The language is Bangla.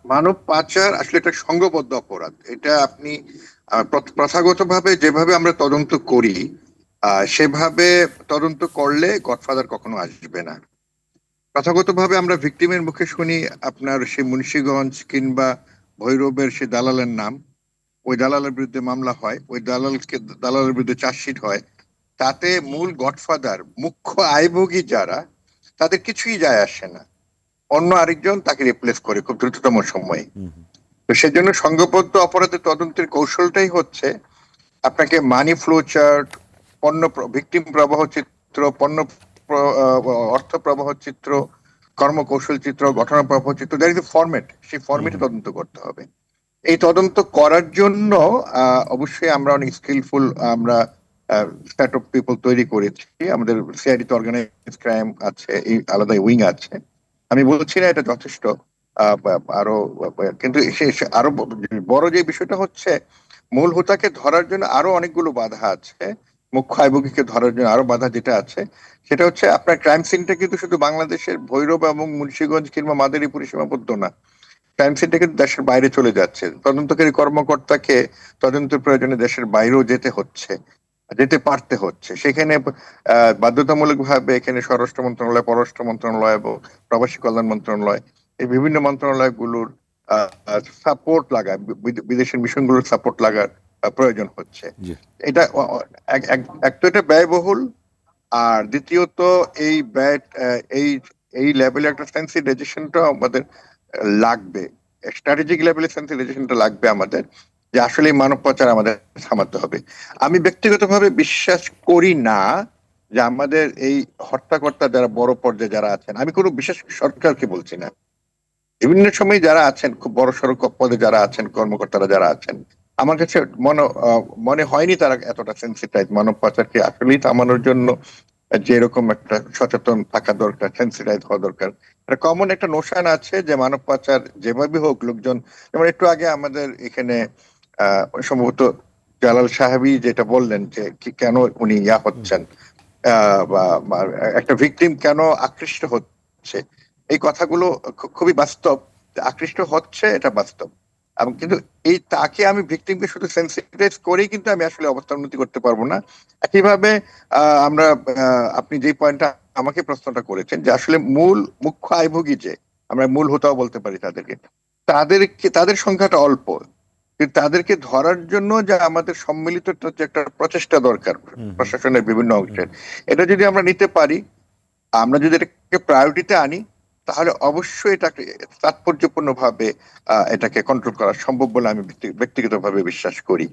মানব পাচার আসলে একটা সংঘবদ্ধ অপরাধ। এটা আপনি প্রথাগতভাবে যেভাবে আমরা তদন্ত করি সেভাবে তদন্ত করলে গডফাদার কখনো আসবে না। প্রথাগতভাবে আমরা ভিকটিমের মুখে শুনি আপনার সেই মুন্সিগঞ্জ কিংবা ভৈরবের সে দালালের নাম। ওই দালালের বিরুদ্ধে মামলা হয়, ওই দালালের বিরুদ্ধে চার্জশিট হয়। তাতে মূল গডফাদার মুখ্য আয়ভোগী যারা, তাদের কিছুই যায় আসে না। অন্য আরেকজন তাকে রিপ্লেস করে খুব দ্রুততম সময়ে। হুম, হুম। তো সেজন্য সংঘবদ্ধ অপরাধের তদন্তের কৌশলটাই হচ্ছে আপনাকে মানি ফ্লো চার্ট, ভিকটিম প্রবাহ চিত্র, অর্থ প্রবাহ চিত্র, কর্মকৌশল চিত্র, ঘটনা প্রবাহ চিত্র, দ্যাট ইজ ফরম্যাট, সেই হুম, ফরম্যাটে হুম। তদন্ত করতে হবে। এই তদন্ত করার জন্য অবশ্যই আমরা অনেক স্কিলফুল আমরা সেট অফ পিপল তৈরি করেছি। আমাদের সিআইডি তে অর্গানাইজ ক্রাইম আছে, এই আলাদা উইং আছে। আমি বলছি না এটা যথেষ্ট, আরো কিন্তু আরো বড় যে বিষয়টা হচ্ছে মূল হোতাকে ধরার জন্য আরো অনেকগুলো বাধা আছে। মুখ্য আইবুকিকে ধরার জন্য আরো বাধা যেটা আছে সেটা হচ্ছে আপনার ক্রাইম সিনটা কিন্তু শুধু বাংলাদেশের ভৈরব এবং মুন্সিগঞ্জ কিংবা মাদারীপুরে সীমাবদ্ধ না। ক্রাইম সিনটা কিন্তু দেশের বাইরে চলে যাচ্ছে। তদন্তকারী কর্মকর্তাকে তদন্তের প্রয়োজনে দেশের বাইরেও যেতে হচ্ছে, যেতে পারতে হচ্ছে। সেখানে বাধ্যতামূলক ভাবে এখানে স্বরাষ্ট্র মন্ত্রণালয়, পররাষ্ট্র মন্ত্রণালয় এবং প্রবাসী কল্যাণ মন্ত্রণালয়, এই বিভিন্ন মন্ত্রণালয়গুলোর সাপোর্ট লাগায়, বিদেশের মিশনগুলোর সাপোর্ট লাগার প্রয়োজন হচ্ছে। জি। এটা এক তো এটা ব্যয়বহুল, আর দ্বিতীয়ত এই ব্যয় এই এই লেভেলে একটা সেন্সিটাইজেশনটা আমাদের লাগবে। স্ট্র্যাটেজিক লেভেলে সেন্সিটাইজেশনটা লাগবে আমাদের, যে আসলে এই মানব পাচার আমাদের থামাতে হবে। আমি ব্যক্তিগতভাবে বিশ্বাস করি না যে আমাদের এই হর্তাকর্তা যারা বড় পর্যায়ে যারা আছেন, আমি কোনো বিশেষ সরকারকে বলছি না, বিভিন্ন সময় যারা আছেন খুব বড় সড়ো পদে যারা আছেন, কর্মকর্তারা যারা আছেন, আমার কাছে মনে হয়নি তারা এতটা সেন্সিটাইজ মানব পাচারকে আসলেই থামানোর জন্য। যে এরকম একটা সচেতন থাকা দরকার, সেন্সিটাইজ হওয়া দরকার। একটা কমন একটা নোশন আছে যে মানব পাচার যেভাবে হোক লোকজন, যেমন একটু আগে আমাদের এখানে সম্ভবত জালাল সাহেবই যেটা বললেন যে কেন উনি হুম, হচ্ছেন, বা একটা ভিকটিম কেন আকৃষ্ট হচ্ছে, এই কথাগুলো খুবই বাস্তব। যে আকৃষ্ট হচ্ছে এটা বাস্তব। এবং কিন্তু এই তাকে আমি ভিকটিমকে শুধু সেন্সিটাইজ করেই কিন্তু আমি আসলে অবস্থা উন্নতি করতে পারবো না। একইভাবে আমরা আপনি যে পয়েন্টটা আমাকে প্রশ্নটা করেছেন যে আসলে মুখ্য আয়ভোগী যে, আমরা মূল হোতাও বলতে পারি তাদেরকে, তাদের সংখ্যাটা অল্প। কিন্তু তাদেরকে ধরার জন্য যে আমাদের সম্মিলিত যে একটা প্রচেষ্টা দরকার হুম, হুম, প্রশাসনের বিভিন্ন হুম, অংশের, হুম। এটা যদি আমরা নিতে পারি, আমরা যদি এটাকে প্রায়োরিটিতে আনি, তাহলে অবশ্যই এটাকে তাৎপর্যপূর্ণ ভাবে এটাকে কন্ট্রোল করা সম্ভব বলে আমি ব্যক্তিগতভাবে বিশ্বাস করি।